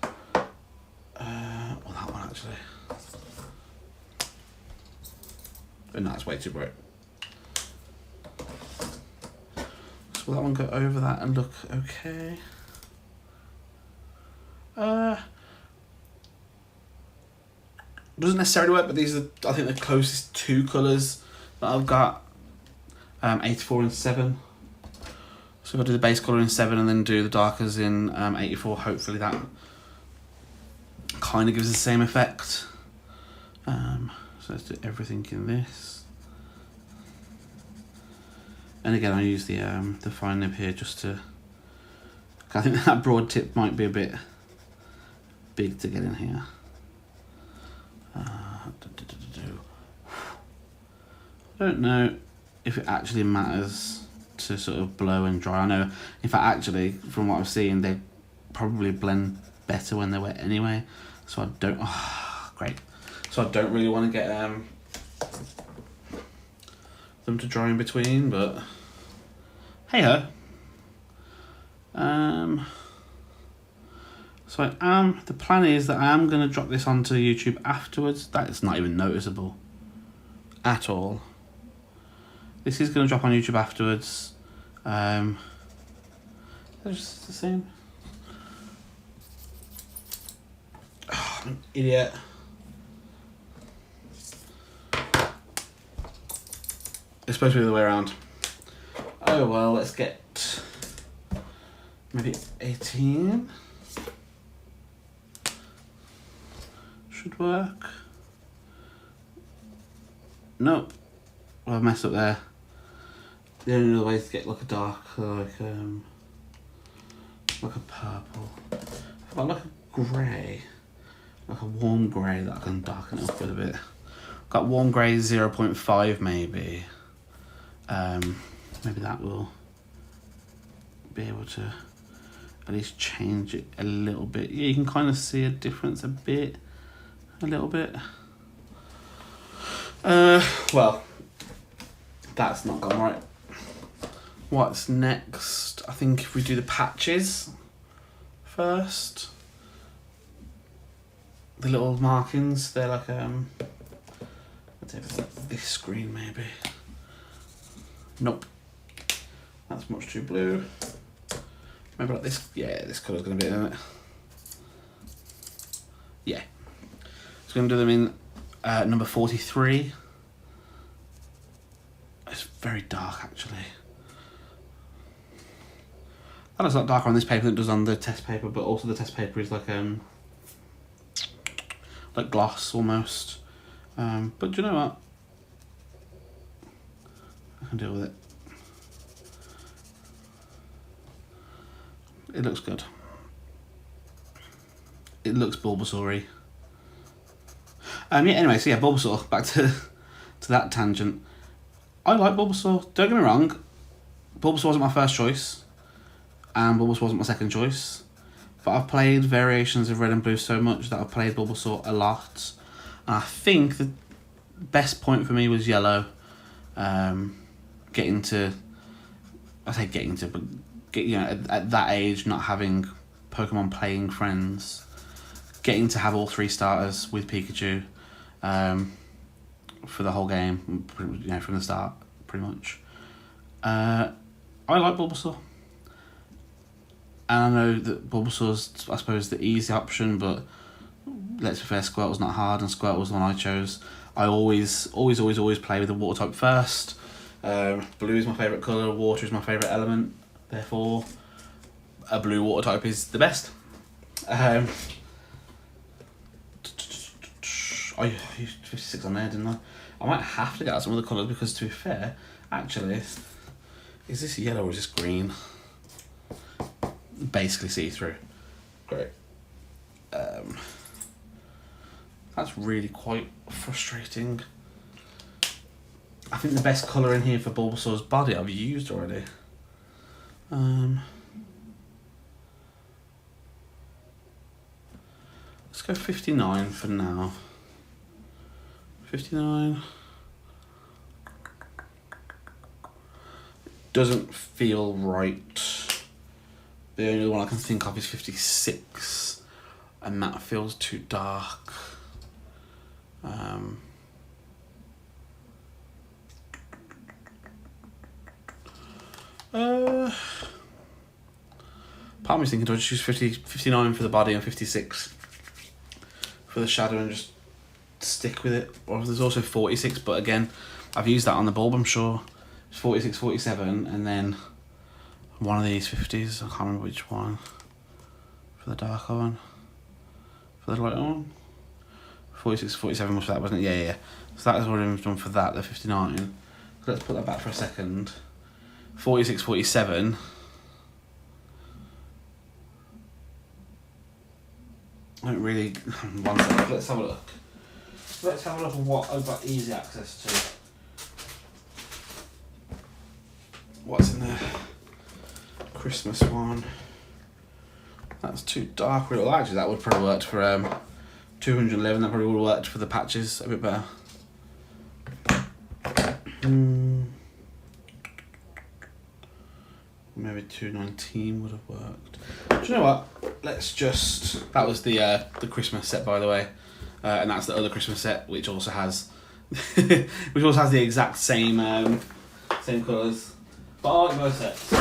Well, that one actually. But no, it's way too bright. So will that one go over that and look okay? Doesn't necessarily work, but these are, I think, the closest 2 colours that I've got. 84 and 7. So if I do the base colour in 7 and then do the darkers in 84, hopefully that kind of gives the same effect. So let's do everything in this. And again, I use the fine nib here just to. I think that broad tip might be a bit big to get in here. I don't know if it actually matters to sort of blow and dry. I know, in fact, actually, from what I've seen, they probably blend better when they're wet anyway. So I don't. Oh, great. So I don't really want to get them to dry in between, but hey ho. So the plan is that I am going to drop this onto YouTube afterwards. That is not even noticeable at all. This is going to drop on YouTube afterwards. They're just the same. Oh, I'm an idiot. It's supposed to be the other way around. Oh well, let's get maybe 18. Should work. Nope. Well, I've messed up there. The only other way is to get like a dark, like a purple. I've got like a grey, like a warm grey that I can darken it up with a bit. Got warm grey 0.5 maybe. Maybe that will be able to at least change it a little bit. Yeah, you can kind of see a difference a little bit. Well, that's not gone right. What's next? I think if we do the patches first, the little markings, they're like let's say this screen maybe. Nope, that's much too blue. Maybe like this. Yeah, this colour's gonna be in it. Yeah, so gonna do them in number 43. It's very dark actually. That looks a lot darker on this paper than it does on the test paper, but also the test paper is like gloss almost. But do you know what? I can deal with it. It looks good. It looks Bulbasaur-y. Yeah, anyway, so yeah, Bulbasaur, back to that tangent. I like Bulbasaur, don't get me wrong. Bulbasaur wasn't my first choice, and Bulbasaur wasn't my second choice. But I've played variations of Red and Blue so much that I've played Bulbasaur a lot. And I think the best point for me was Yellow. Getting to, but at that age, not having Pokemon playing friends, getting to have all three starters with Pikachu for the whole game, from the start, pretty much. I like Bulbasaur. And I know that Bulbasaur's, I suppose, the easy option, but let's be fair, Squirtle's not hard, and Squirtle's the one I chose. I always play with the water type first. Blue is my favourite colour, water is my favourite element, therefore a blue water type is the best. I used 56 on there, didn't I? I might have to get out some other colours because, to be fair, actually, is this yellow or is this green? Basically see-through. Great. That's really quite frustrating. I think the best colour in here for Bulbasaur's body I've used already. Let's go 59 for now. 59. Doesn't feel right. The only one I can think of is 56, and that feels too dark. Part of me's thinking, do I just use 59 for the body and 56 for the shadow and just stick with it? Or there's also 46, but again, I've used that on the bulb, I'm sure. It's 46, 47, and then one of these 50s, I can't remember which one. For the darker one. For the lighter one. 46, 47 was for that, wasn't it? Yeah. So that is what I've done for that, the 59. So let's put that back for a second. 46, 47. I don't really... One second, let's have a look. Let's have a look at what I've got easy access to. What's in there? Christmas one. That's too dark. Well, actually, that would probably work for 211. That probably would have worked for the patches a bit better. Maybe 219 would have worked. Do you know what? Let's just... That was the Christmas set, by the way. And that's the other Christmas set, which also has... which also has the exact same colours. But I like both sets.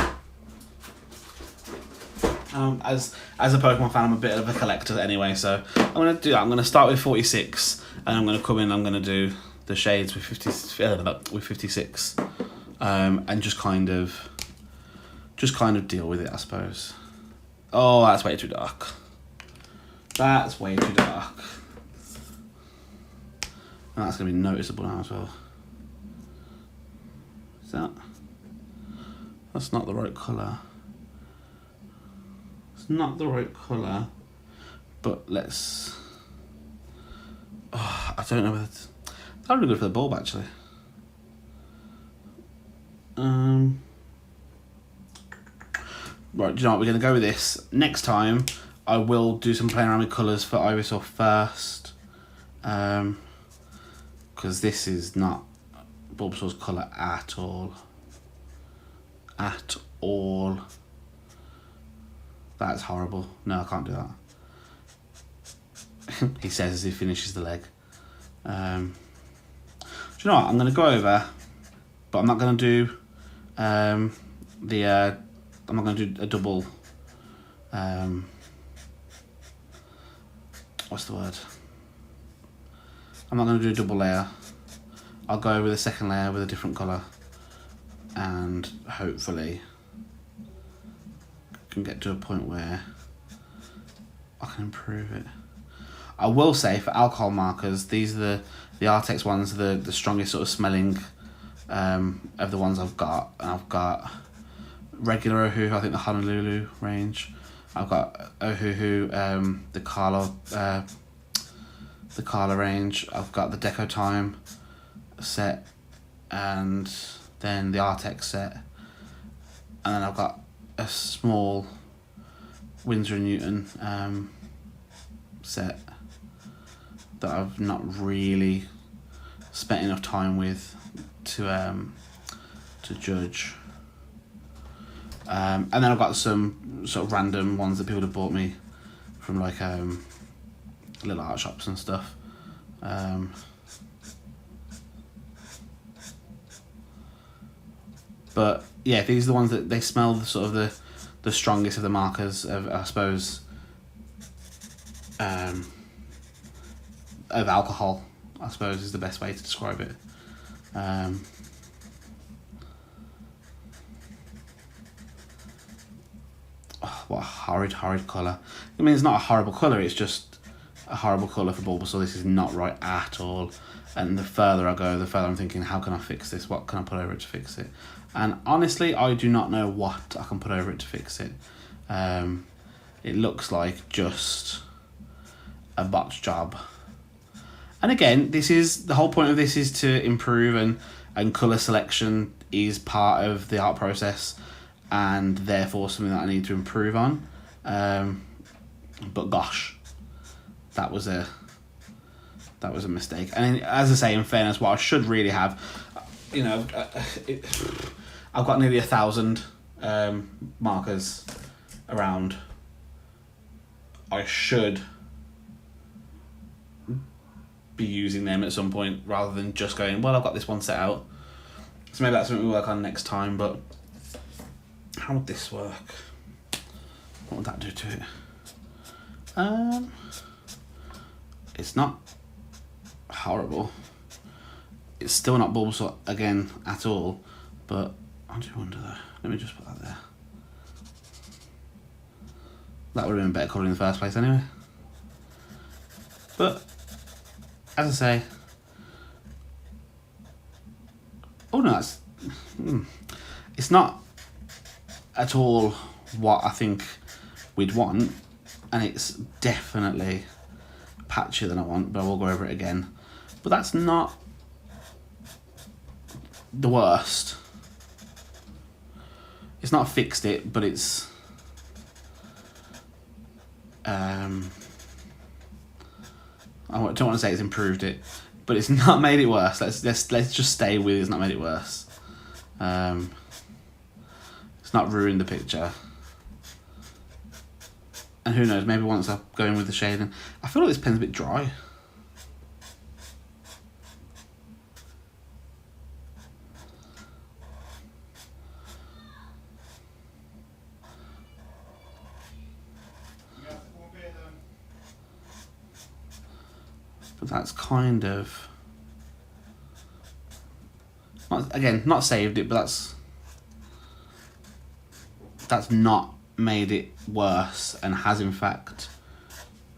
As a Pokemon fan, I'm a bit of a collector anyway, so I'm going to do that. I'm going to start with 46, and I'm going to come in, I'm going to do the shades with 56, and just kind of deal with it, I suppose. Oh, that's way too dark. That's way too dark. And that's going to be noticeable now as well. Is that? That's not the right colour. It's not the right colour. But let's... Oh, I don't know whether it's... That would be good for the bulb, actually. Right, do you know what? We're going to go with this. Next time, I will do some playing around with colours for Ivysaur first. Because this is not Bulbasaur's colour at all. At all. That's horrible. No, I can't do that. He says as he finishes the leg. Do you know what? I'm going to go over, but I'm not going to do I'm not going to do a double. What's the word? I'm not going to do a double layer. I'll go over the second layer with a different colour, and hopefully can get to a point where I can improve it. I will say for alcohol markers, these are the Artex ones, the strongest sort of smelling of the ones I've got. And I've got regular Ohuhu, I think the Honolulu range. I've got Ohuhu, the Carla range. I've got the Deco Time set, and then the Artex set, and then I've got a small Winsor & Newton set that I've not really spent enough time with to judge. And then I've got some sort of random ones that people have bought me from like little art shops and stuff. But yeah, these are the ones that they smell sort of the strongest of the markers of, I suppose, of alcohol, I suppose, is the best way to describe it. Oh, what a horrid colour. I mean, it's not a horrible colour, it's just a horrible colour for Bulbasaur. This is not right at all. And the further I go, the further I'm thinking, how can I fix this? What can I put over it to fix it? And honestly, I do not know what I can put over it to fix it. It looks like just a botched job. And again, this is the whole point of this is to improve, and colour selection is part of the art process, and therefore something that I need to improve on. But gosh, that was a mistake. And as I say, in fairness, what I should really have, you know, I've got nearly 1,000 markers around. I should be using them at some point rather than just going, well, I've got this one set out. So maybe that's something we'll work on next time, but how would this work? What would that do to it? It's not horrible. It's still not Bulbasaur again at all, but I do wonder though. Let me just put that there. That would have been better colour in the first place anyway. But as I say, oh no, it's not at all what I think we'd want, and it's definitely patchier than I want, but I will go over it again. But that's not the worst. It's not fixed it, but it's I don't want to say it's improved it, but it's not made it worse. Let's just stay with it's not made it worse. It's not ruined the picture. And who knows, maybe once I go in with the shading. I feel like this pen's a bit dry. But that's kind of... not saved it, but that's not made it worse and has in fact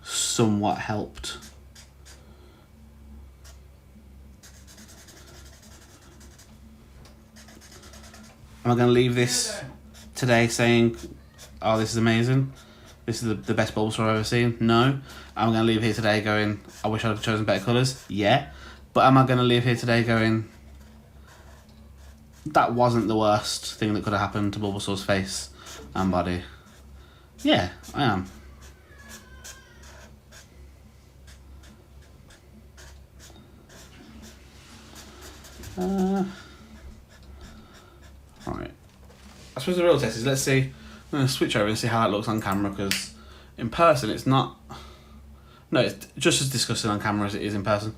somewhat helped. Am I going to leave this today saying, oh, this is amazing, this is the best Bulbasaur I've ever seen? No. Am I going to leave here today going, I wish I'd have chosen better colours? Yeah. But am I going to leave here today going, that wasn't the worst thing that could have happened to Bulbasaur's face and body? Yeah, I am. Right. I suppose the real test is, let's see, I'm going to switch over and see how it looks on camera, because in person it's not... No, it's just as disgusting on camera as it is in person.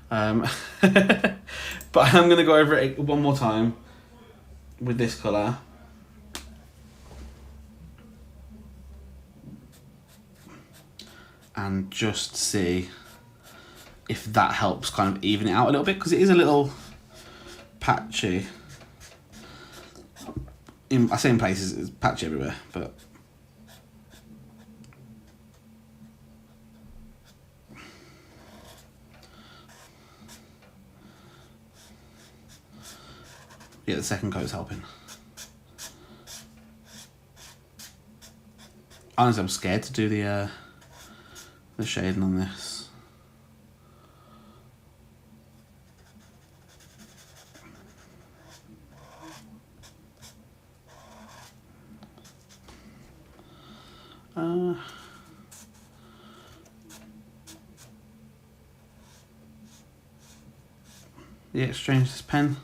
But I'm going to go over it one more time with this colour. And just see if that helps kind of even it out a little bit, because it is a little patchy. I say in places it's patchy everywhere, but yeah, the second coat's helping. Honestly, I'm scared to do the shading on this. Yeah, it's strange, this pen.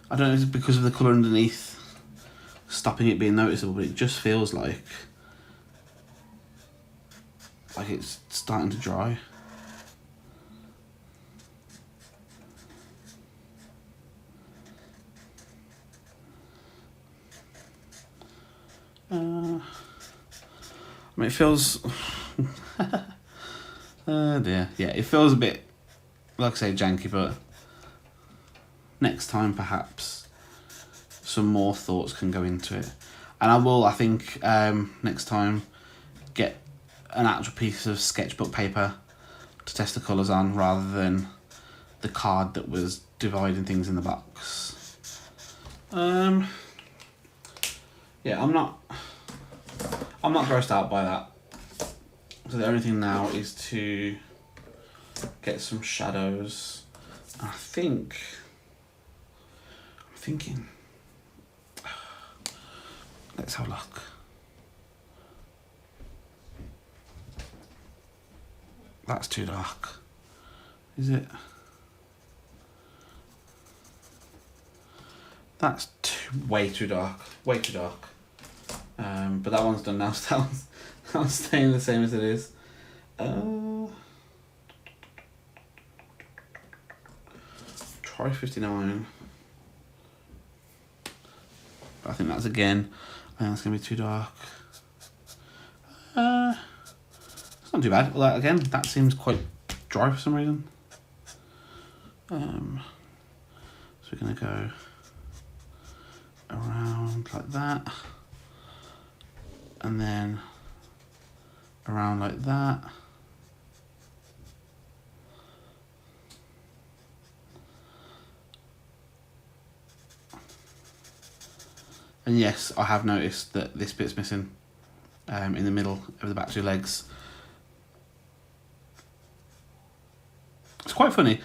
I don't know if it's because of the colour underneath stopping it being noticeable, but it just feels like it's starting to dry. I mean, it feels... oh dear. Yeah, it feels a bit, like I say, janky, but next time perhaps some more thoughts can go into it. And I will, I think, next time get an actual piece of sketchbook paper to test the colours on, rather than the card that was dividing things in the box. Yeah, I'm not grossed out by that. So the only thing now is to get some shadows. I'm thinking, let's have a look. That's too dark. Is it? That's way too dark. Way too dark. But that one's done now, so that one's staying the same as it is. Try 59. I think that's again. I think that's gonna be too dark. It's not too bad. Well, again, that seems quite dry for some reason. So we're gonna go around like that, and then around like that, And yes, I have noticed that this bit's missing in the middle of the back two legs. It's quite funny.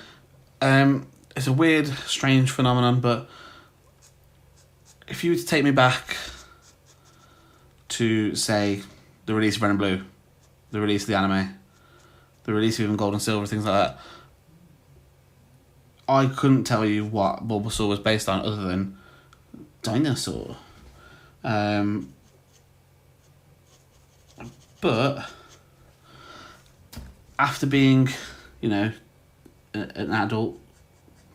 It's a weird, strange phenomenon, but if you were to take me back to, say, the release of Red and Blue, the release of the anime, the release of even Gold and Silver, things like that, I couldn't tell you what Bulbasaur was based on other than dinosaur. But after being, you know, an adult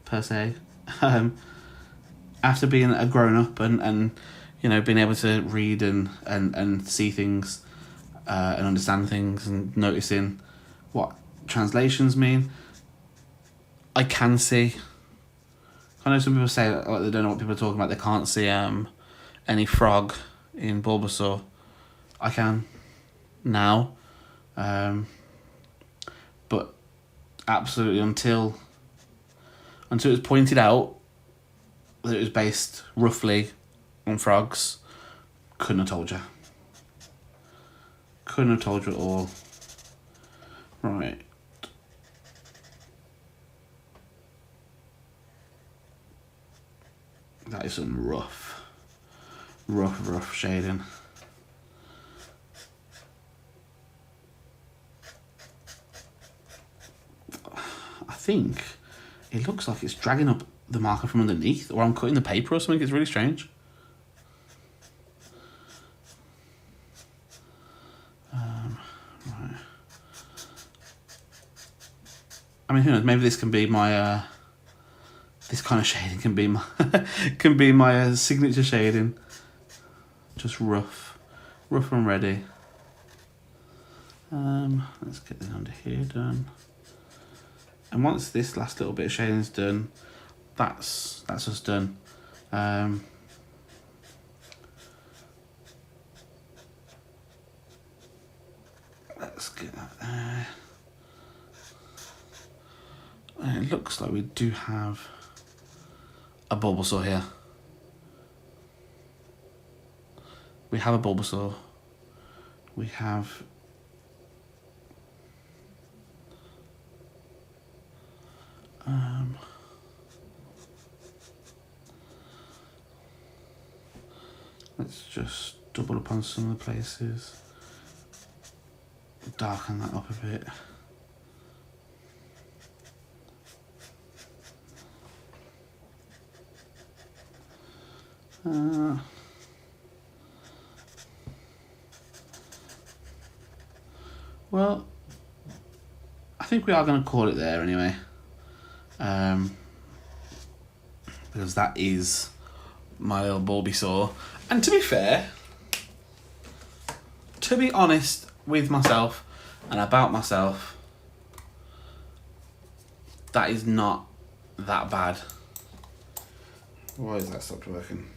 per se, after being a grown up and you know, being able to read and see things and understand things and noticing what translations mean, I can see. I know some people say that, like, they don't know what people are talking about. They can't see any frog in Bulbasaur. I can now, but absolutely until it was pointed out that it was based roughly on frogs, couldn't have told you. Couldn't have told you at all. Right. That is some rough shading. I think it looks like it's dragging up the marker from underneath, or I'm cutting the paper or something. It's really strange. Right. I mean, who knows? Maybe this can be my this kind of shading can be my signature shading. Just rough and ready. Let's get this under here done. And once this last little bit of shading is done, that's us done. Let's get that there. And it looks like we do have a Bulbasaur here. We have a Bulbasaur. We have let's just double up on some of the places. Darken that up a bit. Well, I think we are going to call it there anyway, because that is my little Bulbasaur. And to be fair, to be honest with myself and about myself, that is not that bad. Why has that stopped working?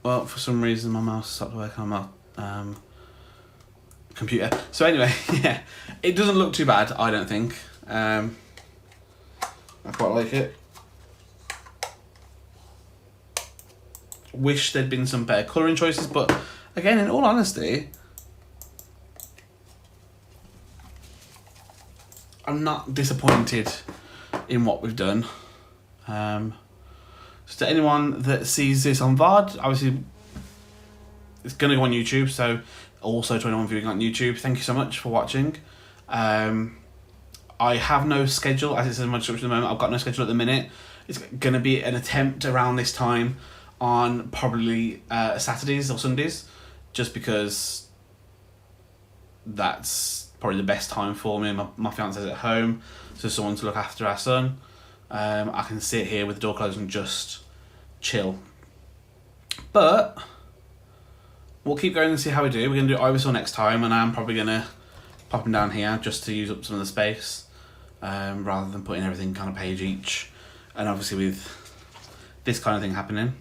Well, for some reason my mouse stopped working on my computer. So anyway, yeah, it doesn't look too bad, I don't think. I quite like it. Wish there'd been some better colouring choices, but again, in all honesty, I'm not disappointed in what we've done. So to anyone that sees this on VOD, obviously it's going to go on YouTube, so also to anyone viewing on YouTube, thank you so much for watching. I have no schedule, as it says in my description at the moment. I've got no schedule at the minute. It's going to be an attempt around this time on probably Saturdays or Sundays, just because that's probably the best time for me. My fiance's at home, so someone to look after our son. I can sit here with the door closed and just chill. But we'll keep going and see how we do. We're going to do Ivysaur next time, and I'm probably going to pop him down here just to use up some of the space, rather than putting everything kind of page each. And obviously with this kind of thing happening,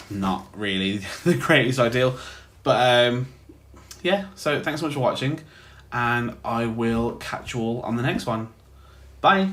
not really the greatest ideal. But yeah, so thanks so much for watching, and I will catch you all on the next one. Bye.